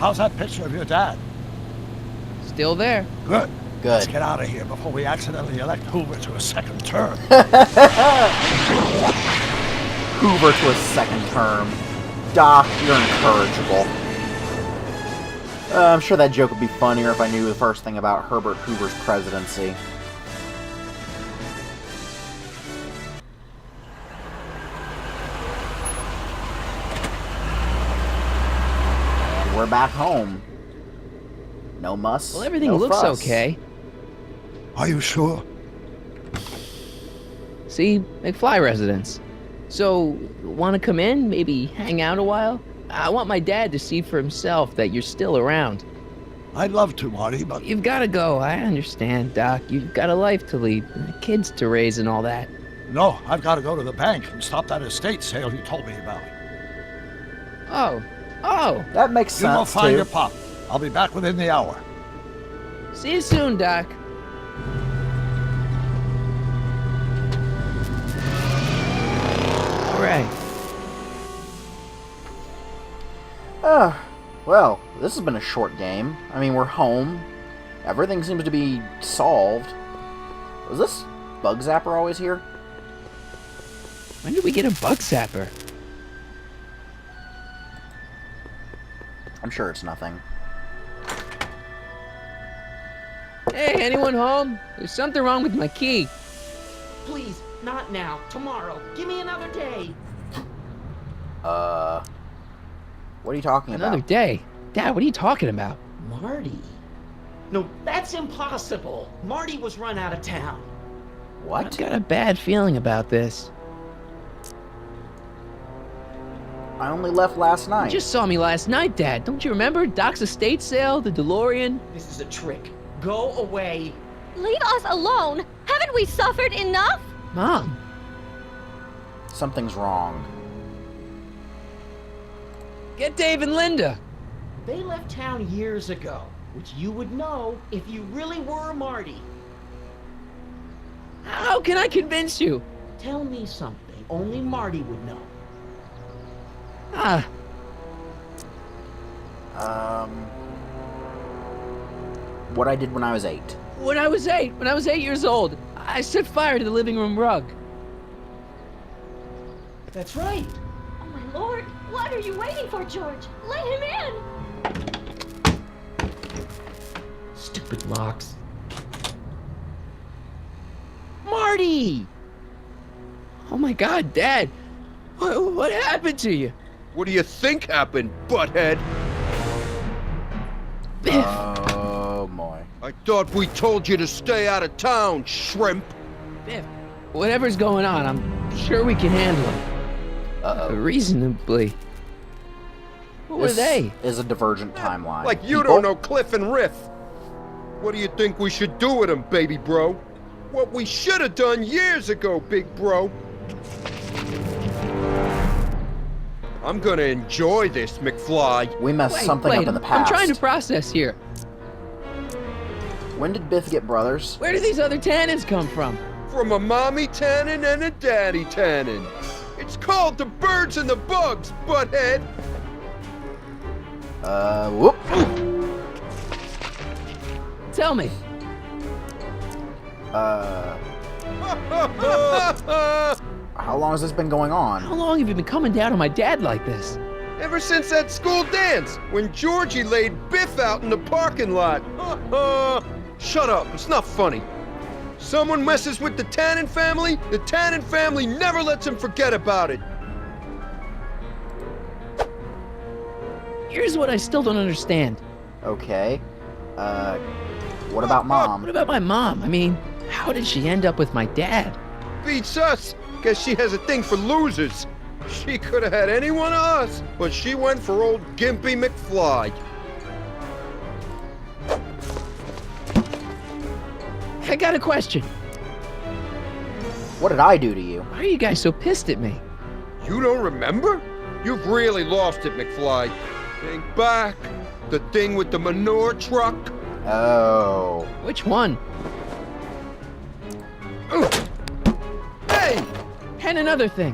How's that picture of your dad? Still there. Good. Good. Let's get out of here before we accidentally elect Hoover to a second term. Hoover to a second term. Doc, you're incorrigible. I'm sure that joke would be funnier if I knew the first thing about Herbert Hoover's presidency. We're back home. No muss. Well, everything no looks fuss. okay. Are you sure? See, McFly residence. So, want to come in? Maybe hang out a while? I want my dad to see for himself that you're still around. I'd love to, Marty, but... You've got to go. I understand, Doc. You've got a life to lead, and kids to raise and all that. No, I've got to go to the bank and stop that estate sale you told me about. Oh, That makes You go sense, find too. your pop. I'll be back within the hour. see you soon, Doc. All right. Well, this has been a short game. I mean, we're home. Everything seems to be solved. Was this Bug Zapper always here? When did we get a bug zapper? I'm sure it's nothing. Hey, anyone home? There's something wrong with my key. Please, not now. Tomorrow. Give me another day. What are you talking Another about? day? Dad, what are you talking about? Marty. No, that's impossible. Marty was run out of town. What? I've got a bad feeling about this. I only left last You night. just saw me last night, Dad. Don't you remember? Doc's estate sale, the DeLorean. This is a trick. Go away. Leave us alone! Haven't we suffered enough? Mom, Something's wrong. get Dave and Linda. They left town years ago, which you would know if you really were Marty. How can I convince you? Tell me something only Marty would know. Ah, What I did when I was 8. when I was 8 years old, I set fire to the living room rug. That's right. Oh my lord! What are you waiting for, George? Let him in! Stupid locks. Marty! Oh my God, Dad. What happened to you? What do you think happened, butthead? Biff. Oh, boy. I thought we told you to stay out of town, shrimp. Biff. Whatever's going on, I'm sure we can handle it. Uh-oh. Reasonably. What were This they? is a divergent timeline. Like you People? don't know Cliff and Riff. What do you think we should do with him, baby bro? What we should have done years ago, big bro. I'm gonna enjoy this, McFly. We messed something up in the past. I'm trying to process here. When did Biff get brothers? Where do these other Tannens come from? From a mommy Tannen and a daddy Tannen. It's called the birds and the bugs, butthead. Whoop. Tell me. How long has this been going on? How long have you been coming down on my dad like this? Ever since that school dance, when Georgie laid Biff out in the parking lot. Shut up, it's not funny. Someone messes with the Tannen family, the Tannen family never lets him forget about it. Here's what I still don't understand. Okay. What about Mom? What about my mom? I mean, how did she end up with my dad? Beats us. Guess she has a thing for losers. She could have had any one of us, but she went for old Gimpy McFly. I got a question. What did I do to you? Why are you guys so pissed at me? You don't remember? You've really lost it, McFly. Think back. The thing with the manure truck. Oh. Which one? Hey! And another thing.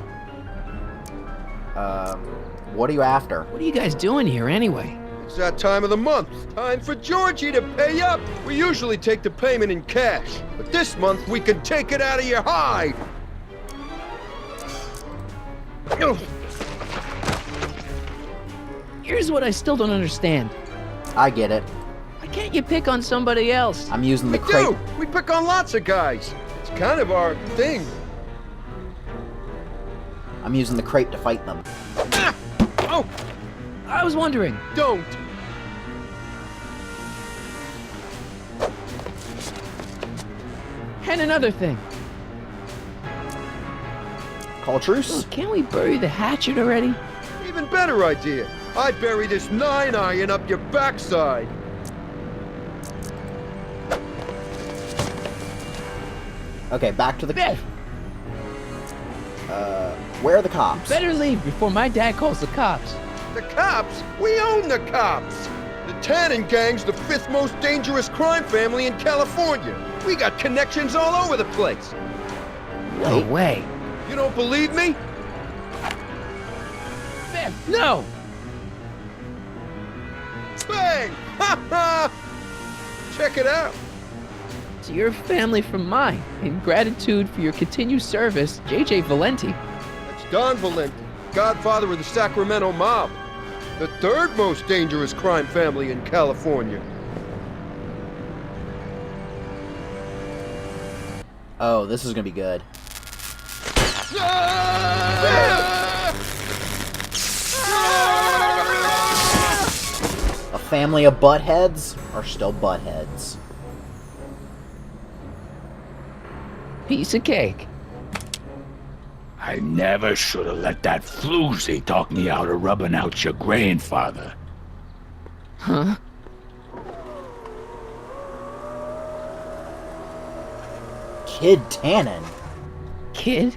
What are you after? What are you guys doing here anyway? It's that time of the month. Time for Georgie to pay up. We usually take the payment in cash, but this month we can take it out of your hide. Here's what I still don't understand. I get it. Why can't you pick on somebody else? I'm using the We crate. do. We pick on lots of guys. It's kind of our thing. I'm using the crate to fight them. Ah! Oh, I was wondering. don't. And another thing. Call truce? Can't we bury the hatchet already? Even better idea. I bury this 9-iron up your backside. Okay, back to the... Biff! Where are the cops? Better leave before my dad calls the cops. The cops? We own the cops. The Tannen gang's the 5th most dangerous crime family in California. We got connections all over the place. No way. You don't believe me? Biff, no! Bang! Ha ha! Check it out. To your family from mine. In gratitude for your continued service, J.J. Valenti. That's Don Valenti, godfather of the Sacramento mob. The 3rd most dangerous crime family in California. Oh, this is gonna be good. A family of buttheads are still buttheads. Piece of cake. I never should have let that floozy talk me out of rubbing out your grandfather. Huh? Kid Tannen. Kid?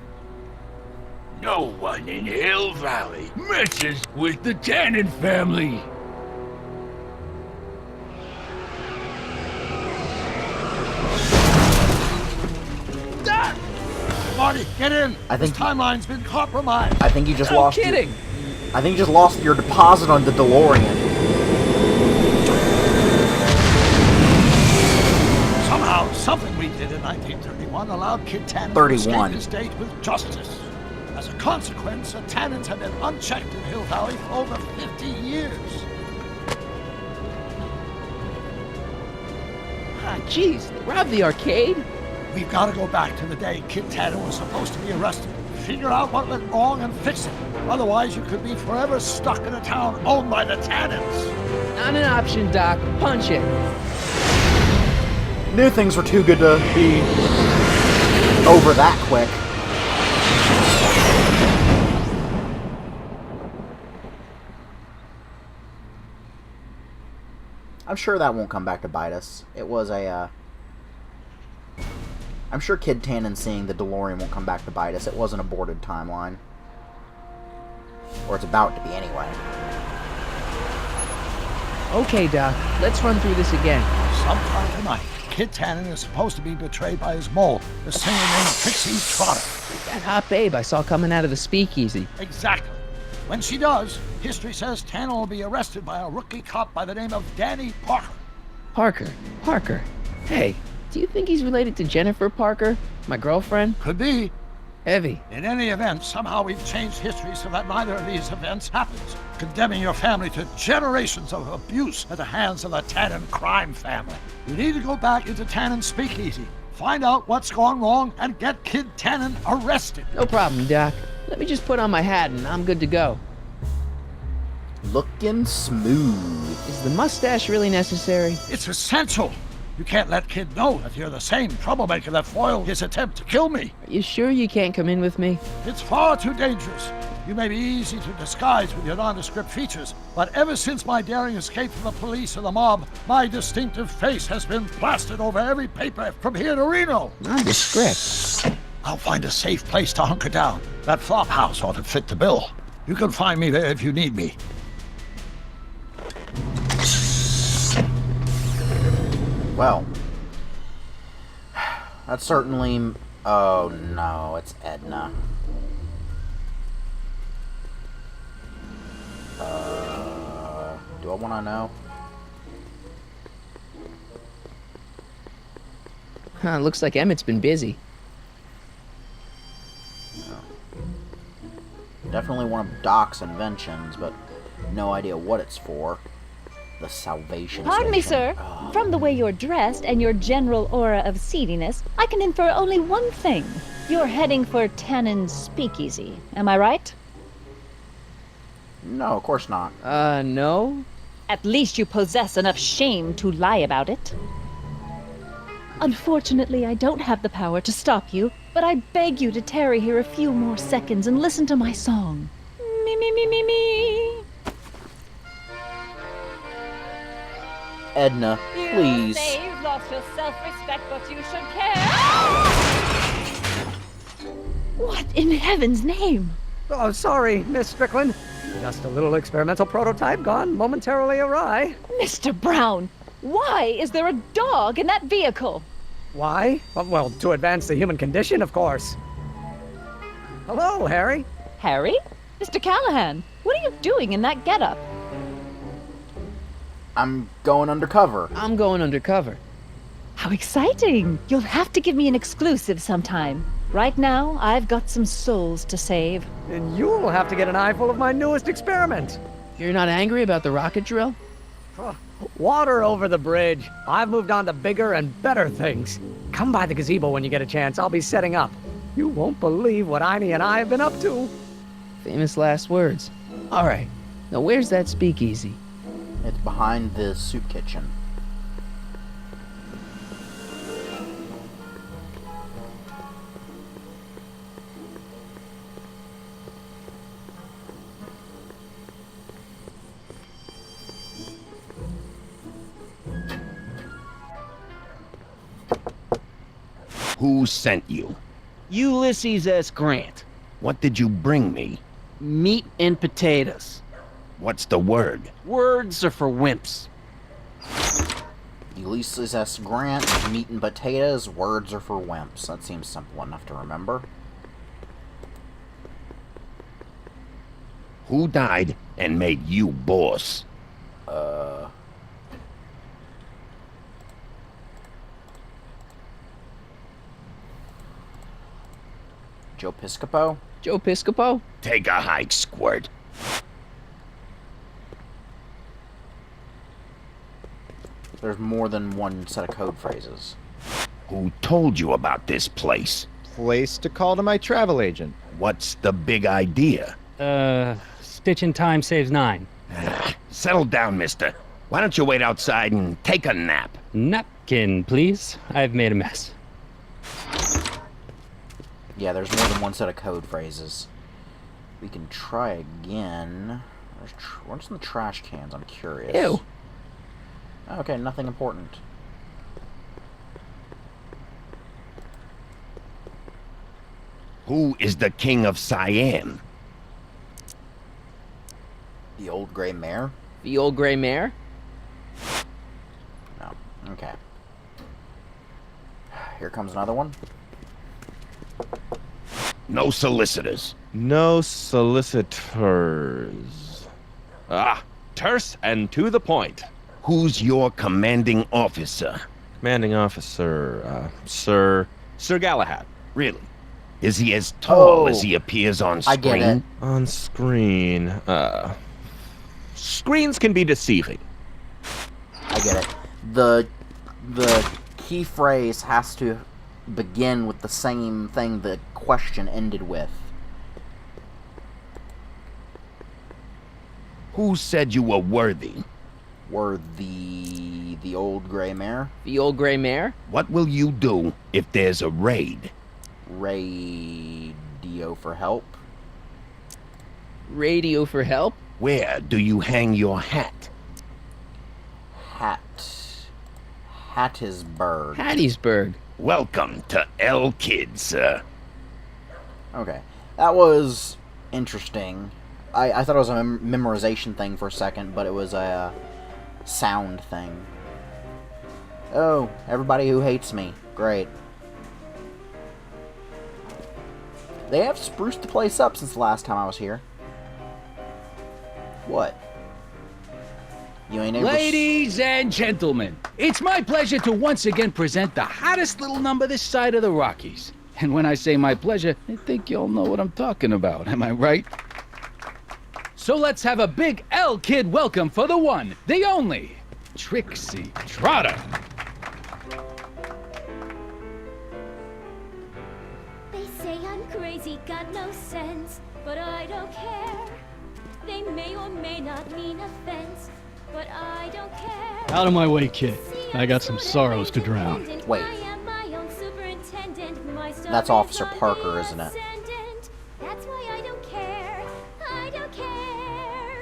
No one in Hill Valley messes with the Tannen family. Marty, get in! I think- This timeline's been compromised. I think you just No lost kidding! I think you just lost your deposit on the DeLorean. Somehow, something we did in 1931 allowed Kid Tannen 31. to escape his state with justice. As a consequence, the Tannens have been unchecked in Hill Valley for over 50 years. Ah, jeez, they robbed the arcade? We've got to go back to the day Kid Tannen was supposed to be arrested. Figure out what went wrong and fix it. Otherwise, you could be forever stuck in a town owned by the Tannens. Not an option, Doc. Punch it. Knew things were too good to be over that quick. I'm sure that won't come back to bite us. It was a, I'm sure Kid Tannen seeing the DeLorean won't come back to bite us. It was an aborted timeline. Or it's about to be anyway. Okay, Doc. Let's run through this again. Sometime tonight, Kid Tannen is supposed to be betrayed by his mole, the singer named Trixie Trotter. That hot babe I saw coming out of the speakeasy. Exactly. When she does, history says Tannen will be arrested by a rookie cop by the name of Danny Parker. Parker. Hey, do you think he's related to Jennifer Parker, my girlfriend? Could be. Heavy. In any event, somehow we've changed history so that neither of these events happens, condemning your family to generations of abuse at the hands of the Tannen crime family. You need to go back into Tannen's speakeasy, find out what's gone wrong, and get Kid Tannen arrested. No problem, Doc. Let me just put on my hat and I'm good to go. Looking smooth. Is the mustache really necessary? It's essential. You can't let Kid know that you're the same troublemaker that foiled his attempt to kill me. Are you sure you can't come in with me? It's far too dangerous. You may be easy to disguise with your nondescript features, but ever since my daring escape from the police and the mob, my distinctive face has been plastered over every paper from here to Reno. Nondescript. I'll find a safe place to hunker down. That flop house ought to fit the bill. You can find me there if you need me. Well, that's certainly... Oh no, it's Edna. Do I want to know? Huh, looks like Emmett's been busy. Definitely one of Doc's inventions, but no idea what it's for. The Salvation Pardon me, Station. sir. From the way you're dressed and your general aura of seediness, I can infer only one thing. You're heading for Tannen's speakeasy. Am I right? No, of course not. No? At least you possess enough shame to lie about it. Unfortunately, I don't have the power to stop you, but I beg you to tarry here a few more seconds and listen to my song. Me, me, me, me, me. Edna, please. You've lost your self-respect, but you should care. What in heaven's name? Oh, sorry, Miss Strickland. Just a little experimental prototype gone momentarily awry. Mr. Brown, why is there a dog in that vehicle? Why? Well, to advance the human condition, of course. Hello, Harry. Harry? Mr. Callahan, what are you doing in that getup? I'm going undercover. I'm going undercover. How exciting! You'll have to give me an exclusive sometime. Right now, I've got some souls to save. And you'll have to get an eyeful of my newest experiment. You're not angry about the rocket drill? Water over the bridge. I've moved on to bigger and better things. Come by the gazebo when you get a chance. I'll be setting up. You won't believe what Einie and I have been up to. Famous last words. All right. Now where's that speakeasy? It's behind the soup kitchen. Who sent you? Ulysses S. Grant. What did you bring me? Meat and potatoes. What's the word? Words are for wimps. Ulysses S. Grant, meat and potatoes, words are for wimps. That seems simple enough to remember. Who died and made you boss? Joe Piscopo? Joe Piscopo? Take a hike, Squirt. There's more than one set of code phrases. Who told you about this place? Place to call to my travel agent. What's the big idea? Stitch in time saves 9. Settle down, mister. Why don't you wait outside and take a nap? Napkin, please. I've made a mess. Yeah, there's more than one set of code phrases. We can try again. What's in the trash cans? I'm curious. Ew. Okay, nothing important. Who is the king of Siam? The old gray mare? The old gray mare? No. Okay. Here comes another one. No solicitors. No solicitors. Terse and to the point. Who's your commanding officer? Commanding officer, Sir Galahad. Really? Is he as tall Oh, as he appears on I screen? get it. On screen, screens can be deceiving. I get it. The key phrase has to begin with the same thing the question ended with. Who said you were worthy? Were the old gray mare? The old gray mare? What will you do if there's a raid? Radio for help? Radio for help? Where do you hang your hat? Hattiesburg. Hattiesburg. Welcome to L Kid, sir. Okay. That was interesting. I thought it was a memorization thing for a second, but it was a sound thing. Oh, everybody who hates me. Great. They have spruced the place up since the last time I was here. What? You ain't able Ladies and gentlemen, it's my pleasure to once again present the hottest little number this side of the Rockies. And when I say my pleasure, I think you all know what I'm talking about, am I right? So let's have a big L-Kid welcome for the one, the only, Trixie Trotter. They say I'm crazy, got no sense, but I don't care. They may or may not mean offense, but I don't care. Out of my way, kid. I got some sorrows to drown. Wait. That's Officer Parker, isn't it?